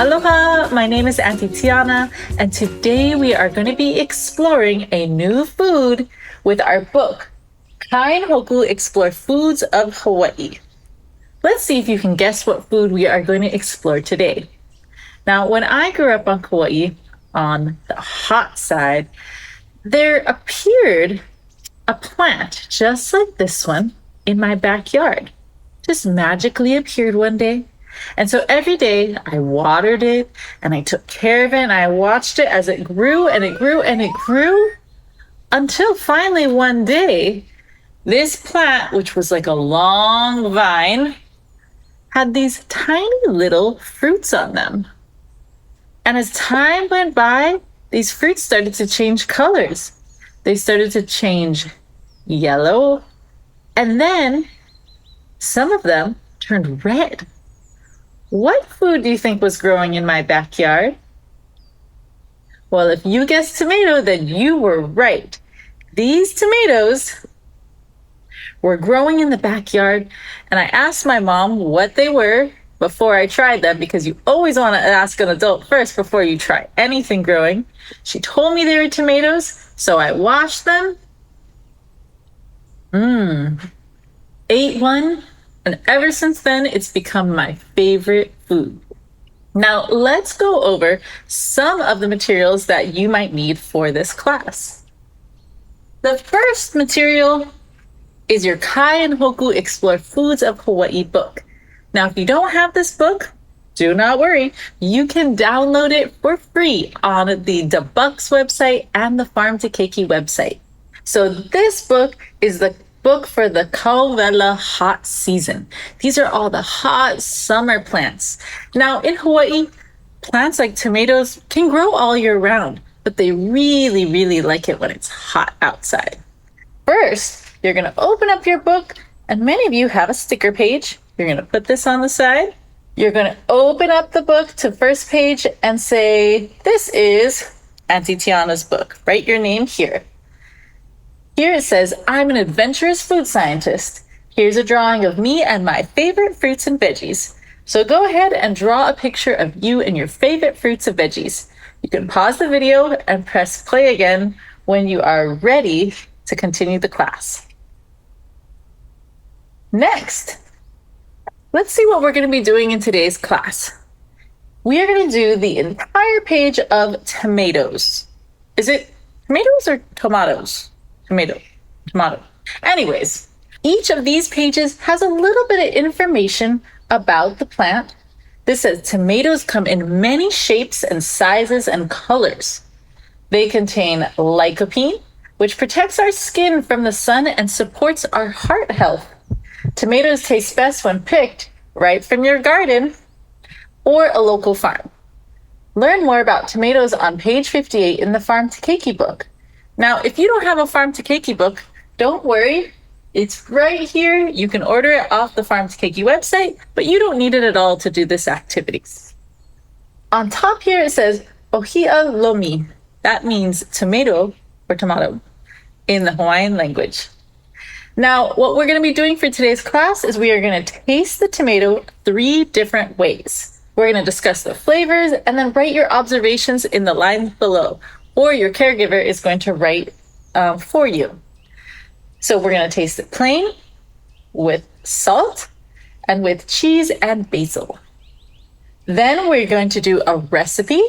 Aloha, my name is Auntie Tiana, and today we are going to be exploring a new food with our book, Hōkū Explore Foods of Hawaii. Let's see if you can guess what food we are going to explore today. Now, when I grew up on Kauai, on the hot side, there appeared a plant just like this one in my backyard. Just magically appeared one day. And so every day I watered it and I took care of it and I watched it as it grew and it grew and it grew until finally one day, this plant, which was like a long vine, had these tiny little fruits on them. And as time went by, these fruits started to change colors. They started to change yellow, and then some of them turned red. What food do you think was growing in my backyard? Well, if you guessed tomato, then you were right. These tomatoes were growing in the backyard, and I asked my mom what they were before I tried them, because you always want to ask an adult first before you try anything growing. She told me they were tomatoes, so I washed them. Ate one, and ever since then, it's become my favorite food. Now, let's go over some of the materials that you might need for this class. The first material is your Kai and Hōkū Explore Foods of Hawaii book. Now, if you don't have this book, do not worry. You can download it for free on the Bucks website and the Farm to Keiki website. So this book is the book for the Kau Wela Hot season. These are all the hot summer plants. Now, in Hawaii, plants like tomatoes can grow all year round, but they really, really like it when it's hot outside. First, you're going to open up your book, and many of you have a sticker page. You're going to put this on the side. You're going to open up the book to first page and say, this is Auntie Tiana's book. Write your name here. Here it says, I'm an adventurous food scientist. Here's a drawing of me and my favorite fruits and veggies. So go ahead and draw a picture of you and your favorite fruits and veggies. You can pause the video and press play again when you are ready to continue the class. Next, let's see what we're going to be doing in today's class. We are going to do the entire page of tomatoes. Is it tomatoes or tomatoes? Tomato. Anyways, each of these pages has a little bit of information about the plant. This says tomatoes come in many shapes and sizes and colors. They contain lycopene, which protects our skin from the sun and supports our heart health. Tomatoes taste best when picked right from your garden or a local farm. Learn more about tomatoes on page 58 in the Farm to Keiki book. Now, if you don't have a Farm to Keiki book, don't worry. It's right here. You can order it off the Farm to Keiki website, but you don't need it at all to do this activity. On top here, it says Ohia Lomi. That means tomato or tomato in the Hawaiian language. Now, what we're going to be doing for today's class is we are going to taste the tomato 3 different ways. We're going to discuss the flavors and then write your observations in the lines below, or your caregiver is going to write for you. So we're going to taste it plain, with salt, and with cheese and basil. Then we're going to do a recipe.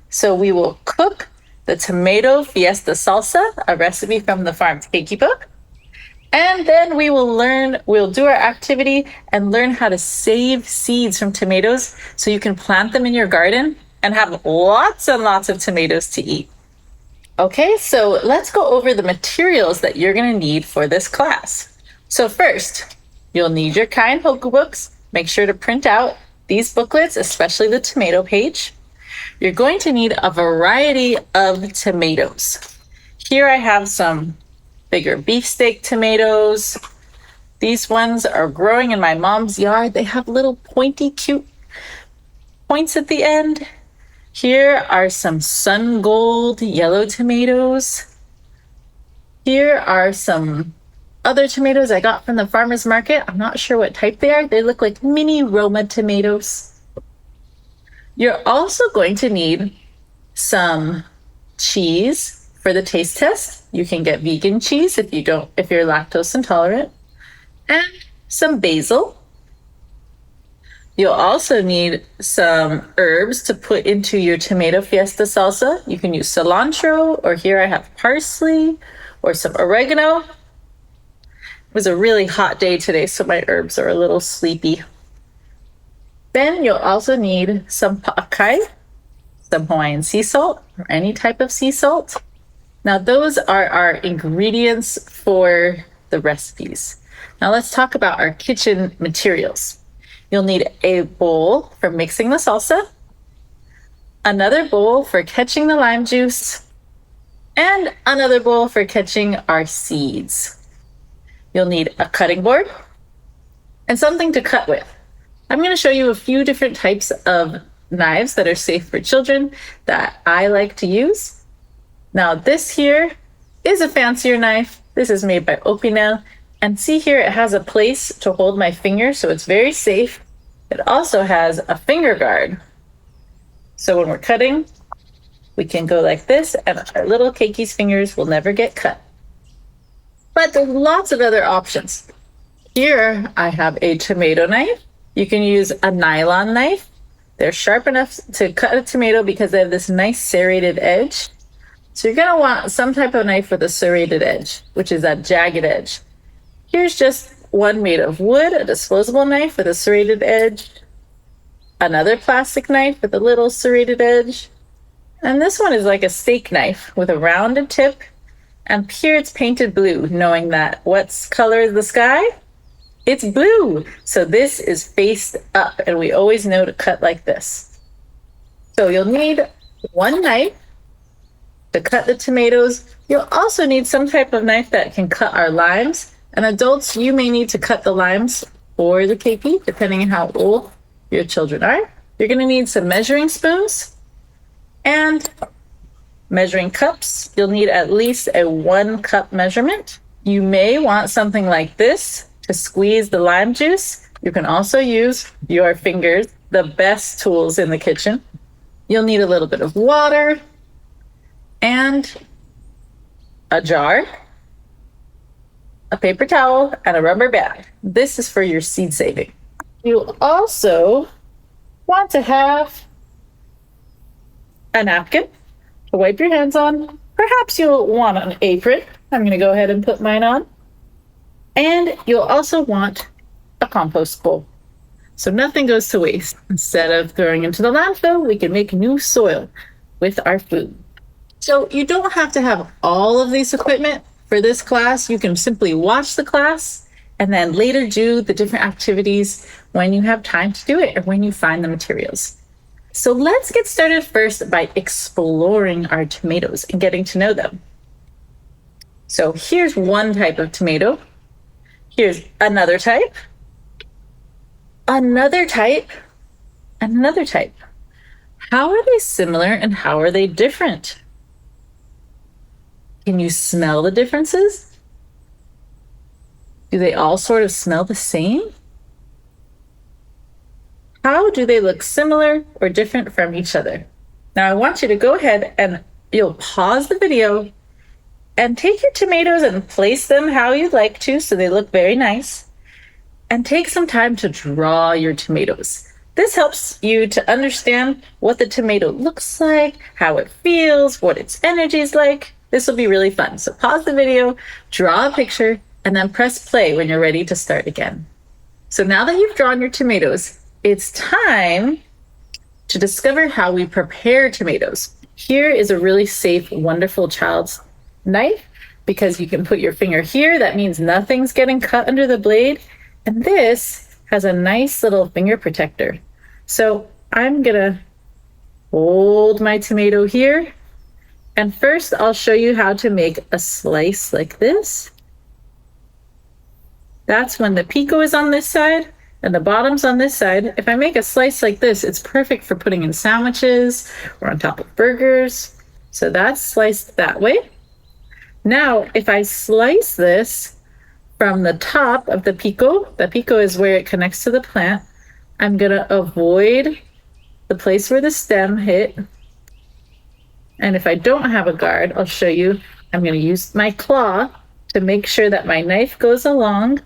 So we will cook the tomato fiesta salsa, a recipe from the Farm to Keiki book. And then we'll do our activity and learn how to save seeds from tomatoes so you can plant them in your garden and have lots and lots of tomatoes to eat. Okay, so let's go over the materials that you're going to need for this class. So first, you'll need your Kai and Hōkū books. Make sure to print out these booklets, especially the tomato page. You're going to need a variety of tomatoes. Here I have some bigger beefsteak tomatoes. These ones are growing in my mom's yard. They have little pointy, cute points at the end. Here are some sun gold yellow tomatoes. Here are some other tomatoes I got from the farmer's market. I'm not sure what type they are. They look like mini Roma tomatoes. You're also going to need some cheese for the taste test. You can get vegan cheese if you're lactose intolerant, and some basil. You'll also need some herbs to put into your tomato fiesta salsa. You can use cilantro, or here I have parsley, or some oregano. It was a really hot day today, so my herbs are a little sleepy. Then you'll also need some pa'akai, some Hawaiian sea salt, or any type of sea salt. Now those are our ingredients for the recipes. Now let's talk about our kitchen materials. You'll need a bowl for mixing the salsa, another bowl for catching the lime juice, and another bowl for catching our seeds. You'll need a cutting board and something to cut with. I'm going to show you a few different types of knives that are safe for children that I like to use. Now this here is a fancier knife. This is made by Opinel. And see here, it has a place to hold my finger, so it's very safe. It also has a finger guard. So when we're cutting, we can go like this, and our little Keiki's fingers will never get cut. But there's lots of other options. Here, I have a tomato knife. You can use a nylon knife. They're sharp enough to cut a tomato because they have this nice serrated edge. So you're gonna want some type of knife with a serrated edge, which is a jagged edge. Here's just one made of wood, a disposable knife with a serrated edge, another plastic knife with a little serrated edge, and this one is like a steak knife with a rounded tip, and here it's painted blue, knowing that what color is the sky? It's blue. So this is faced up, and we always know to cut like this. So you'll need one knife to cut the tomatoes. You'll also need some type of knife that can cut our limes. And adults, you may need to cut the limes or the keiki, depending on how old your children are. You're going to need some measuring spoons and measuring cups. You'll need at least a 1 cup measurement. You may want something like this to squeeze the lime juice. You can also use your fingers, the best tools in the kitchen. You'll need a little bit of water and a jar, a paper towel, and a rubber band. This is for your seed saving. You'll also want to have a napkin to wipe your hands on. Perhaps you'll want an apron. I'm going to go ahead and put mine on. And you'll also want a compost bowl, so nothing goes to waste. Instead of throwing into the landfill, we can make new soil with our food. So you don't have to have all of this equipment for this class. You can simply watch the class and then later do the different activities when you have time to do it or when you find the materials. So let's get started first by exploring our tomatoes and getting to know them. So here's one type of tomato. Here's another type, another type, and another type. How are they similar and how are they different? Can you smell the differences? Do they all sort of smell the same? How do they look similar or different from each other? Now I want you to go ahead and you'll pause the video and take your tomatoes and place them how you'd like to so they look very nice. And take some time to draw your tomatoes. This helps you to understand what the tomato looks like, how it feels, what its energy is like. This will be really fun. So pause the video, draw a picture, and then press play when you're ready to start again. So now that you've drawn your tomatoes, it's time to discover how we prepare tomatoes. Here is a really safe, wonderful child's knife because you can put your finger here. That means nothing's getting cut under the blade. And this has a nice little finger protector. So I'm gonna hold my tomato here. And first I'll show you how to make a slice like this. That's when the pico is on this side and the bottom's on this side. If I make a slice like this, it's perfect for putting in sandwiches or on top of burgers. So that's sliced that way. Now, if I slice this from the top of the pico is where it connects to the plant, I'm gonna avoid the place where the stem hit. And if I don't have a guard, I'll show you. I'm going to use my claw to make sure that my knife goes along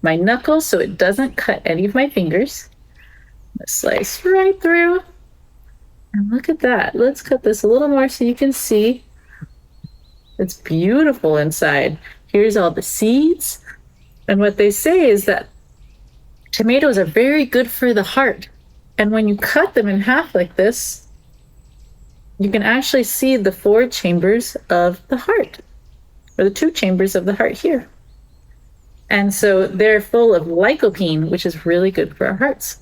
my knuckle so it doesn't cut any of my fingers. Slice right through. And look at that. Let's cut this a little more so you can see. It's beautiful inside. Here's all the seeds. And what they say is that tomatoes are very good for the heart. And when you cut them in half like this, you can actually see the 4 chambers of the heart, or the 2 chambers of the heart here. And so they're full of lycopene, which is really good for our hearts.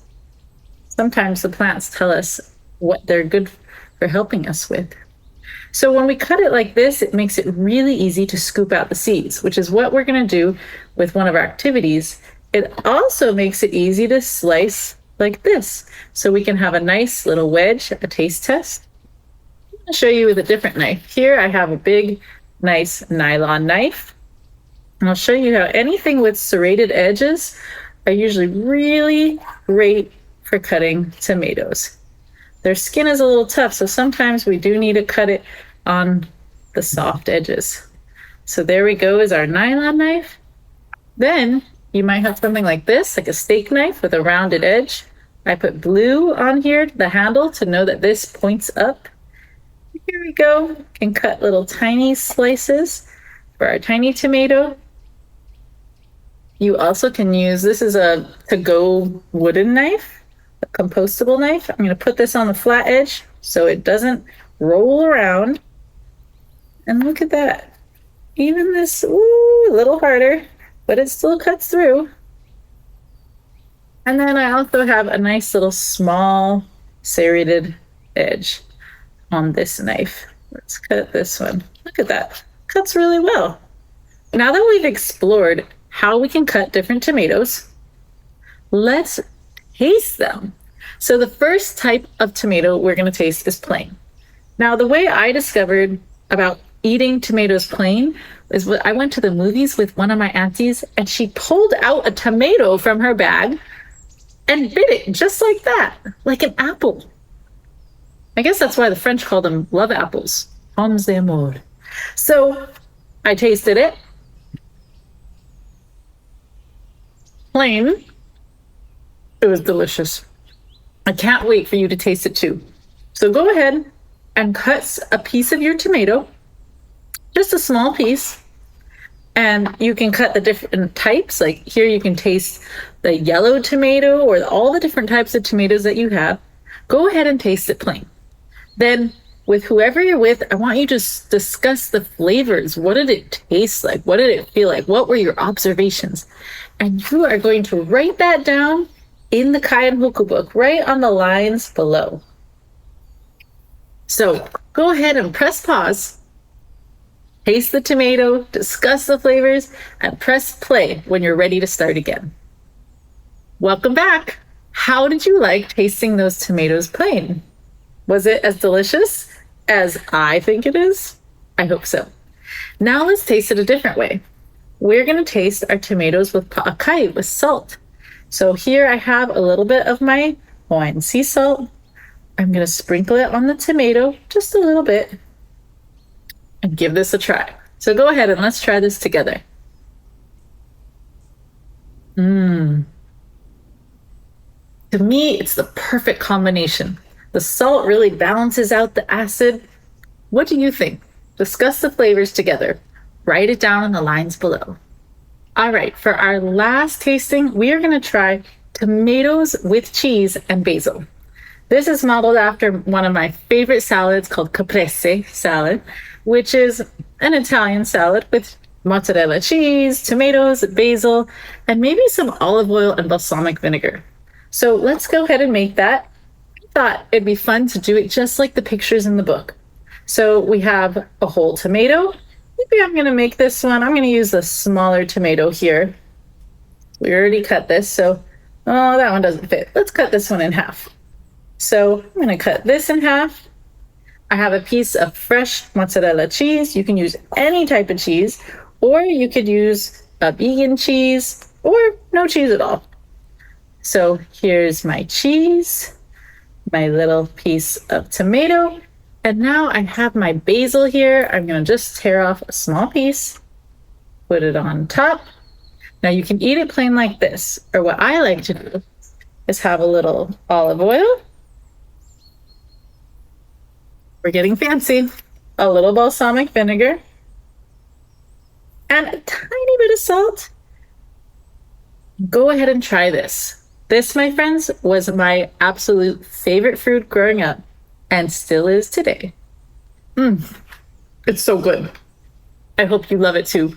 Sometimes the plants tell us what they're good for helping us with. So when we cut it like this, it makes it really easy to scoop out the seeds, which is what we're going to do with one of our activities. It also makes it easy to slice like this, so we can have a nice little wedge, a taste test. I'm going to show you with a different knife. Here I have a big, nice nylon knife. And I'll show you how anything with serrated edges are usually really great for cutting tomatoes. Their skin is a little tough, so sometimes we do need to cut it on the soft edges. So there we go, is our nylon knife. Then you might have something like this, like a steak knife with a rounded edge. I put blue on here, the handle, to know that this points up. Here we go. We can cut little tiny slices for our tiny tomato. You also can use, this is a to-go wooden knife, a compostable knife. I'm going to put this on the flat edge so it doesn't roll around. And look at that. Even this, ooh, a little harder, but it still cuts through. And then I also have a nice little small serrated edge on this knife. Let's cut this one. Look at that. Cuts really well. Now that we've explored how we can cut different tomatoes, let's taste them. So the first type of tomato we're going to taste is plain. Now, the way I discovered about eating tomatoes plain is I went to the movies with one of my aunties, and she pulled out a tomato from her bag and bit it just like that, like an apple. I guess that's why the French call them love apples, pommes d'amour. So I tasted it. Plain. It was delicious. I can't wait for you to taste it too. So go ahead and cut a piece of your tomato, just a small piece. And you can cut the different types. Like here you can taste the yellow tomato or all the different types of tomatoes that you have. Go ahead and taste it plain. Then with whoever you're with, I want you to discuss the flavors. What did it taste like? What did it feel like? What were your observations? And you are going to write that down in the Kai and Hōkū book, right on the lines below. So go ahead and press pause. Taste the tomato, discuss the flavors, and press play when you're ready to start again. Welcome back. How did you like tasting those tomatoes plain? Was it as delicious as I think it is? I hope so. Now let's taste it a different way. We're going to taste our tomatoes with pa'akai, with salt. So here I have a little bit of my Hawaiian sea salt. I'm going to sprinkle it on the tomato, just a little bit, and give this a try. So go ahead and let's try this together. To me, it's the perfect combination. The salt really balances out the acid. What do you think? Discuss the flavors together. Write it down in the lines below. All right, for our last tasting, we are going to try tomatoes with cheese and basil. This is modeled after one of my favorite salads called caprese salad, which is an Italian salad with mozzarella cheese, tomatoes, basil, and maybe some olive oil and balsamic vinegar. So let's go ahead and make that. I thought it'd be fun to do it just like the pictures in the book. So we have a whole tomato. Maybe I'm going to make this one. I'm going to use the smaller tomato here. We already cut this, so that one doesn't fit. Let's cut this one in half. So I'm going to cut this in half. I have a piece of fresh mozzarella cheese. You can use any type of cheese, or you could use a vegan cheese or no cheese at all. So here's my cheese. my little piece of tomato. And now I have my basil here. I'm going to just tear off a small piece, put it on top. Now you can eat it plain like this, or what I like to do is have a little olive oil. We're getting fancy. A little balsamic vinegar and a tiny bit of salt. Go ahead and try this. This, my friends, was my absolute favorite food growing up and still is today. It's so good. I hope you love it too.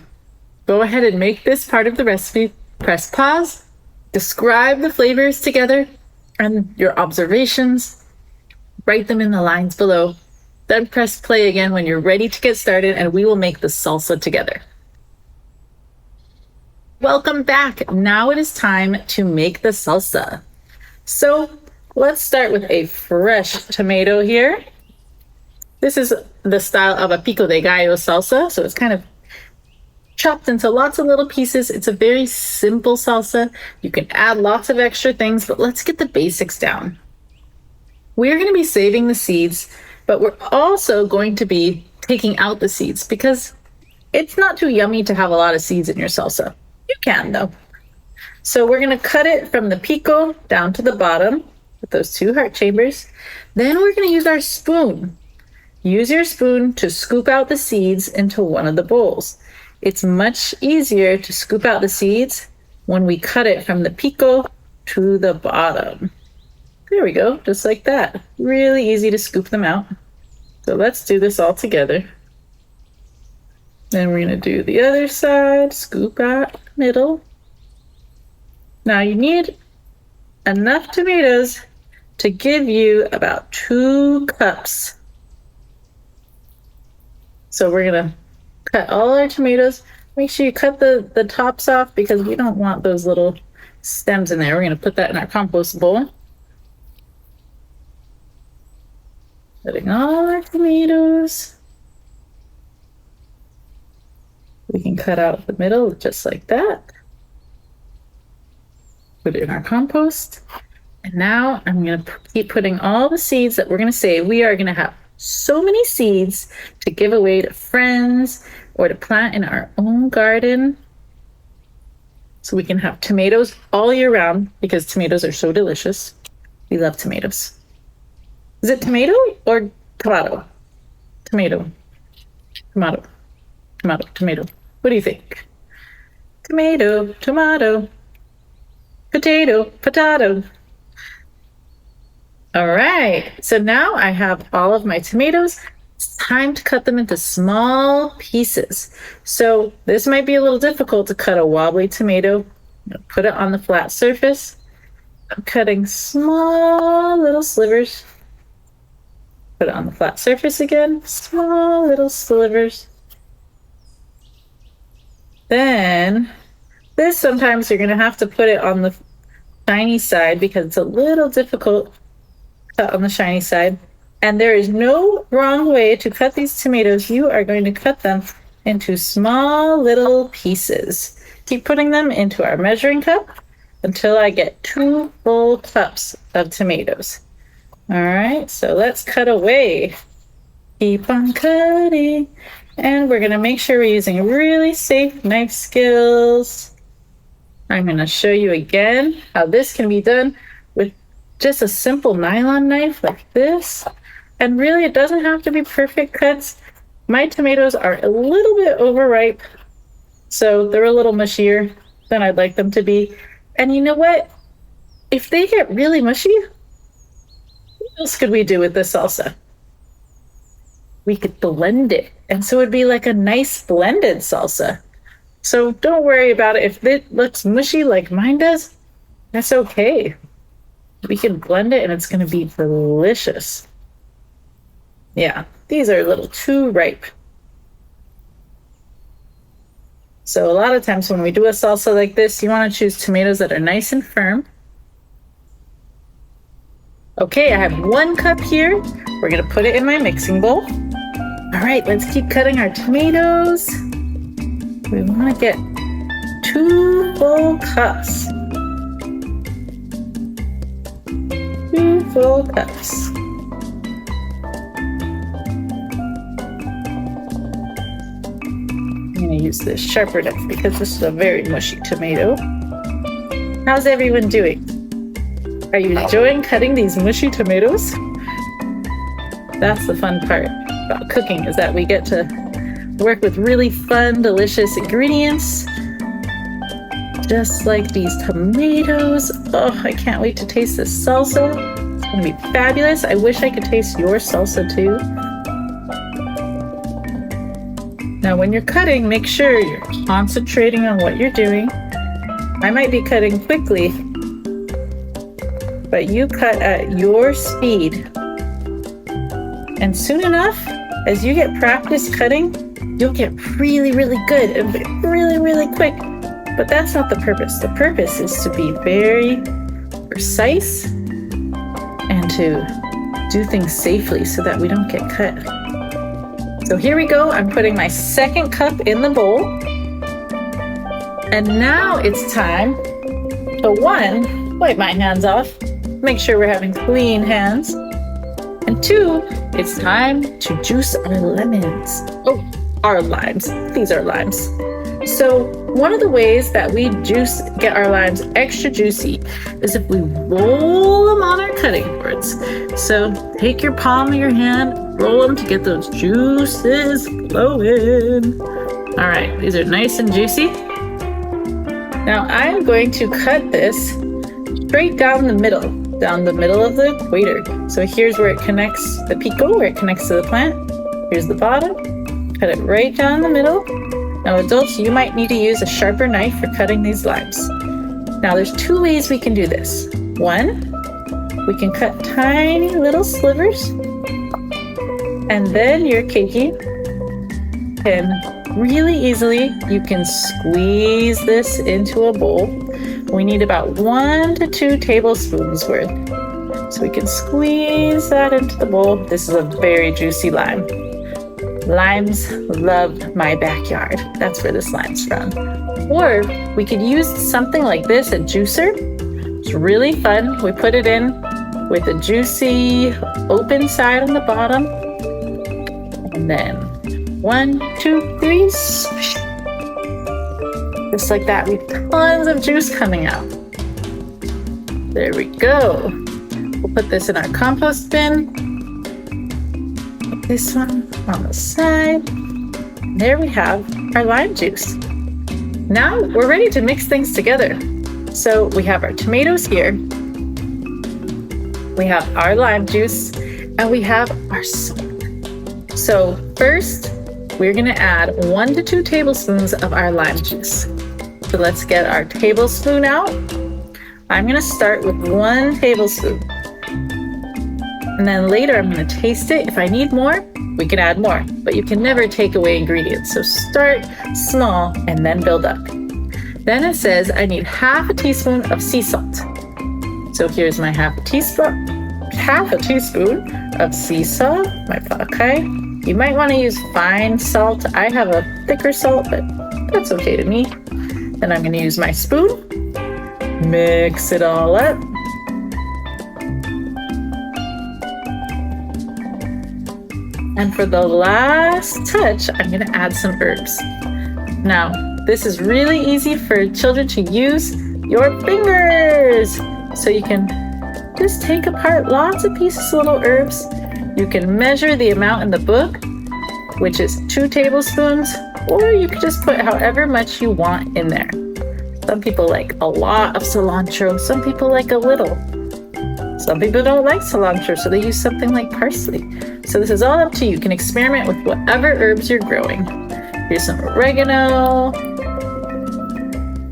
Go ahead and make this part of the recipe. Press pause, describe the flavors together and your observations. Write them in the lines below. Then press play again when you're ready to get started and we will make the salsa together. Welcome back. Now it is time to make the salsa. So let's start with a fresh tomato here. This is the style of a pico de gallo salsa. So it's kind of chopped into lots of little pieces. It's a very simple salsa. You can add lots of extra things, but let's get the basics down. We're going to be saving the seeds, but we're also going to be taking out the seeds because it's not too yummy to have a lot of seeds in your salsa. You can though. So we're going to cut it from the pico down to the bottom with those 2 heart chambers. Then we're going to use our spoon. Use your spoon to scoop out the seeds into one of the bowls. It's much easier to scoop out the seeds when we cut it from the pico to the bottom. There we go, just like that. Really easy to scoop them out. So let's do this all together. Then we're going to do the other side, scoop out the middle. Now you need enough tomatoes to give you about 2 cups. So we're going to cut all our tomatoes. Make sure you cut the tops off because we don't want those little stems in there. We're going to put that in our compost bowl. Cutting all our tomatoes. We can cut out the middle just like that. Put it in our compost. And now I'm going to keep putting all the seeds that we're going to save. We are going to have so many seeds to give away to friends or to plant in our own garden. So we can have tomatoes all year round because tomatoes are so delicious. We love tomatoes. Is it tomato or tomato? Tomato. Tomato. Tomato. Tomato. What do you think? Tomato. Tomato. Potato. Potato. All right. So now I have all of my tomatoes. It's time to cut them into small pieces. So this might be a little difficult to cut a wobbly tomato. Put it on the flat surface. I'm cutting small little slivers. Put it on the flat surface again, small little slivers. Then this sometimes you're going to have to put it on the shiny side because it's a little difficult to cut on the shiny side. And there is no wrong way to cut these tomatoes. You are going to cut them into small little pieces. Keep putting them into our measuring cup until I get 2 full cups of tomatoes. All right, so let's cut away. Keep on cutting. And we're going to make sure we're using really safe knife skills. I'm going to show you again how this can be done with just a simple nylon knife like this. And really, it doesn't have to be perfect cuts. My tomatoes are a little bit overripe, so they're a little mushier than I'd like them to be. And you know what? If they get really mushy, what else could we do with this salsa? We could blend it. And so it'd be like a nice blended salsa. So don't worry about it. If it looks mushy like mine does, that's okay. We can blend it and it's going to be delicious. Yeah, these are a little too ripe. So a lot of times when we do a salsa like this, you want to choose tomatoes that are nice and firm. Okay, I have 1 cup here. We're going to put it in my mixing bowl. All right, let's keep cutting our tomatoes. We want to get 2 full cups. 2 full cups. I'm going to use this sharper knife because this is a very mushy tomato. How's everyone doing? Are you enjoying cutting these mushy tomatoes? That's the fun part about cooking, is that we get to work with really fun, delicious ingredients. Just like these tomatoes. Oh, I can't wait to taste this salsa. It's gonna be fabulous. I wish I could taste your salsa too. Now when you're cutting, make sure you're concentrating on what you're doing. I might be cutting quickly, but you cut at your speed. And soon enough, as you get practice cutting, you'll get really, really good and really, really quick. But that's not the purpose. The purpose is to be very precise and to do things safely so that we don't get cut. So here we go. I'm putting my second cup in the bowl. And now it's time to 1, wipe my hands off. Make sure we're having clean hands. And 2, it's time to juice our lemons. Oh, our limes. These are limes. So one of the ways that we get our limes extra juicy is if we roll them on our cutting boards. So take your palm of your hand, roll them to get those juices flowing. All right, these are nice and juicy. Now I'm going to cut this straight down the middle of the equator. So here's where it connects the pico, where it connects to the plant. Here's the bottom. Cut it right down the middle. Now adults, you might need to use a sharper knife for cutting these limes. Now there's 2 ways we can do this. 1, we can cut tiny little slivers, and then your keiki can really easily, you can squeeze this into a bowl. We need about 1 to 2 tablespoons worth. So we can squeeze that into the bowl. This is a very juicy lime. Limes love my backyard. That's where this lime's from. Or we could use something like this, a juicer. It's really fun. We put it in with a juicy open side on the bottom. And then 1, 2, 3, swish. Just like that. We have tons of juice coming out. There we go. We'll put this in our compost bin. Put this one on the side. There we have our lime juice. Now we're ready to mix things together. So we have our tomatoes here. We have our lime juice, and we have our salt. So first, we're gonna add 1 to 2 tablespoons of our lime juice. So let's get our tablespoon out. I'm gonna start with 1 tablespoon. And then later I'm gonna taste it. If I need more, we can add more, but you can never take away ingredients. So start small and then build up. Then it says I need half a teaspoon of sea salt. So here's my half a teaspoon of sea salt, my pakai. You might want to use fine salt. I have a thicker salt, but that's okay to me. Then I'm going to use my spoon, mix it all up. And for the last touch, I'm going to add some herbs. Now, this is really easy for children to use your fingers. So you can just take apart lots of pieces of little herbs. You can measure the amount in the book, which is 2 tablespoons, or you could just put however much you want in there. Some people like a lot of cilantro, some people like a little. Some people don't like cilantro, so they use something like parsley. So this is all up to you. You can experiment with whatever herbs you're growing. Here's some oregano.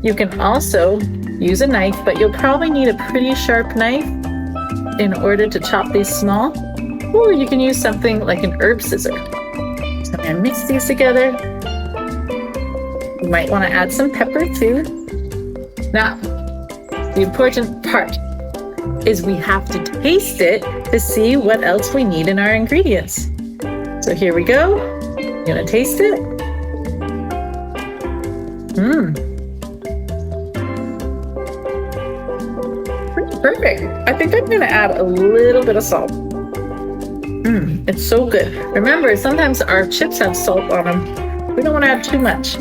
You can also use a knife, but you'll probably need a pretty sharp knife in order to chop these small. Or you can use something like an herb scissor. So I'm gonna mix these together. You might want to add some pepper too. Now, the important part is we have to taste it to see what else we need in our ingredients. So here we go. I'm gonna taste it. Pretty Perfect. I think I'm gonna add a little bit of salt. It's so good. Remember, sometimes our chips have salt on them. We don't want to add too much.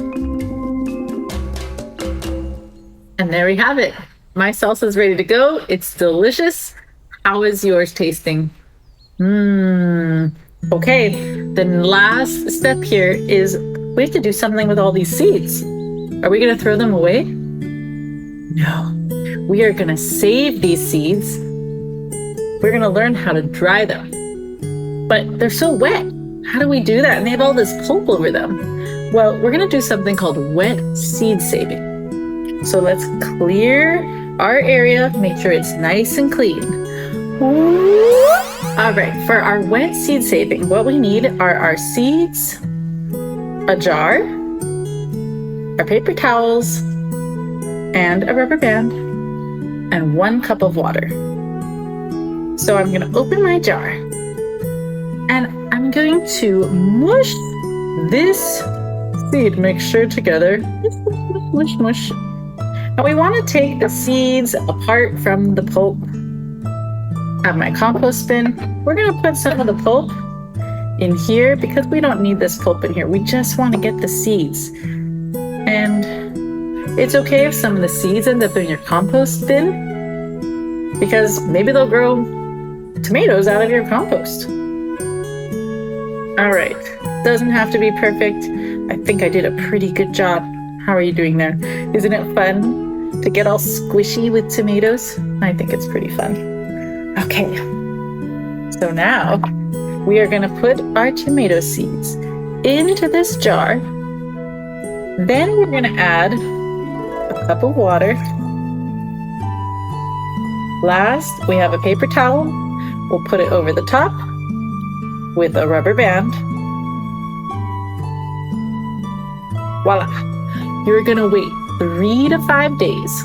And there we have it. My salsa is ready to go. It's delicious. How is yours tasting? Okay, the last step here is we have to do something with all these seeds. Are we going to throw them away? No. We are going to save these seeds. We're going to learn how to dry them. But they're so wet. How do we do that? And they have all this pulp over them. Well, we're going to do something called wet seed saving. So let's clear our area, make sure it's nice and clean. All right, for our wet seed saving, what we need are our seeds, a jar, our paper towels, and a rubber band, and 1 cup of water. So I'm going to open my jar. And I'm going to mush this seed mixture together. Mush, mush. Now we want to take the seeds apart from the pulp. I have my compost bin. We're going to put some of the pulp in here because we don't need this pulp in here. We just want to get the seeds. And it's okay if some of the seeds end up in your compost bin because maybe they'll grow tomatoes out of your compost. All right, doesn't have to be perfect. I think I did a pretty good job. How are you doing there? Isn't it fun to get all squishy with tomatoes? I think it's pretty fun. Okay, so now we are gonna put our tomato seeds into this jar. Then we're gonna add a cup of water. Last, we have a paper towel. We'll put it over the top with a rubber band. Voila! You're gonna wait 3 to 5 days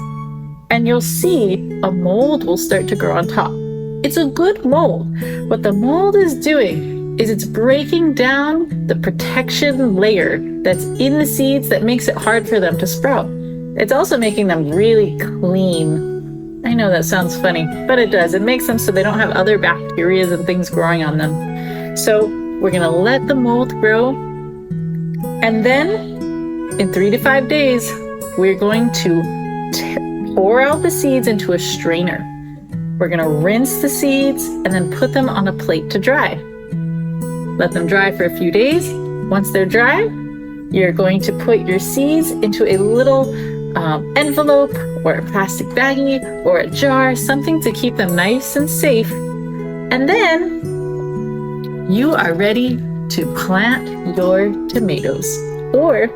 and you'll see a mold will start to grow on top. It's a good mold. What the mold is doing is it's breaking down the protection layer that's in the seeds that makes it hard for them to sprout. It's also making them really clean. I know that sounds funny, but it does. It makes them so they don't have other bacteria and things growing on them. So we're gonna let the mold grow, and then in 3 to 5 days, we're going to pour out the seeds into a strainer. We're gonna rinse the seeds and then put them on a plate to dry. Let them dry for a few days. Once they're dry, you're going to put your seeds into a little envelope or a plastic baggie or a jar, something to keep them nice and safe. And then you are ready to plant your tomatoes or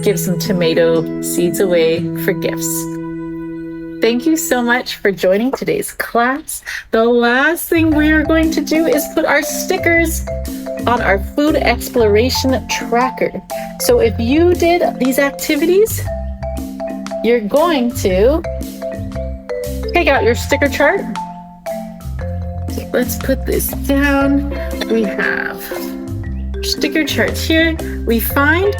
give some tomato seeds away for gifts. Thank you so much for joining today's class. The last thing we are going to do is put our stickers on our food exploration tracker. So if you did these activities, you're going to take out your sticker chart. Let's put this down. We have sticker charts here. We find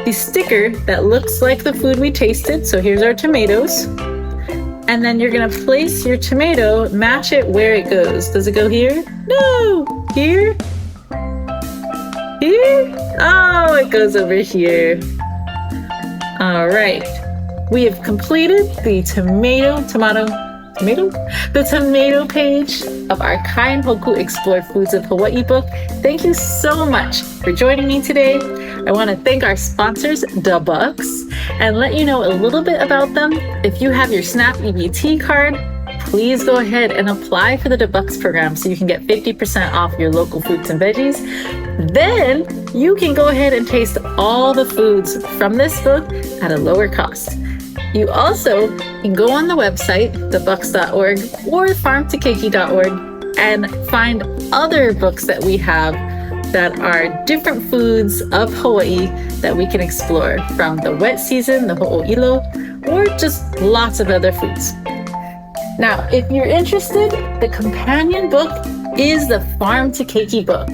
the sticker that looks like the food we tasted. So here's our tomatoes. And then you're gonna place your tomato, match it where it goes. Does it go here? No! Here? Here? Oh, it goes over here. All right. We have completed the tomato page of our Kai and Hōkū Explore Foods of Hawaii book. Thank you so much for joining me today. I want to thank our sponsors, The Bucks, and let you know a little bit about them. If you have your SNAP EBT card, please go ahead and apply for the The Bucks program so you can get 50% off your local fruits and veggies. Then you can go ahead and taste all the foods from this book at a lower cost. You also can go on the website, thebucks.org or farmtokeiki.org and find other books that we have that are different foods of Hawaii that we can explore, from the wet season, the ho'oilo, or just lots of other foods. Now, if you're interested, the companion book is the Farm to Keiki book.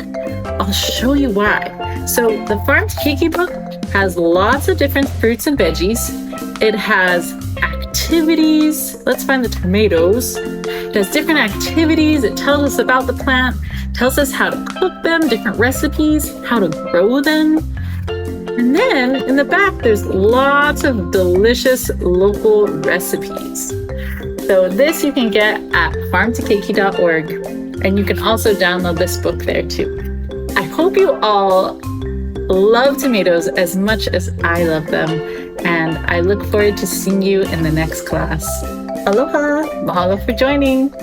I'll show you why. So the Farm to Keiki book has lots of different fruits and veggies. It has activities activities. Let's find the tomatoes. It has different activities. It tells us about the plant, tells us how to cook them, different recipes, how to grow them. And then in the back, there's lots of delicious local recipes. So this you can get at farmtokeiki.org, and you can also download this book there too. I hope you all love tomatoes as much as I love them, and I look forward to seeing you in the next class. Aloha! Mahalo for joining!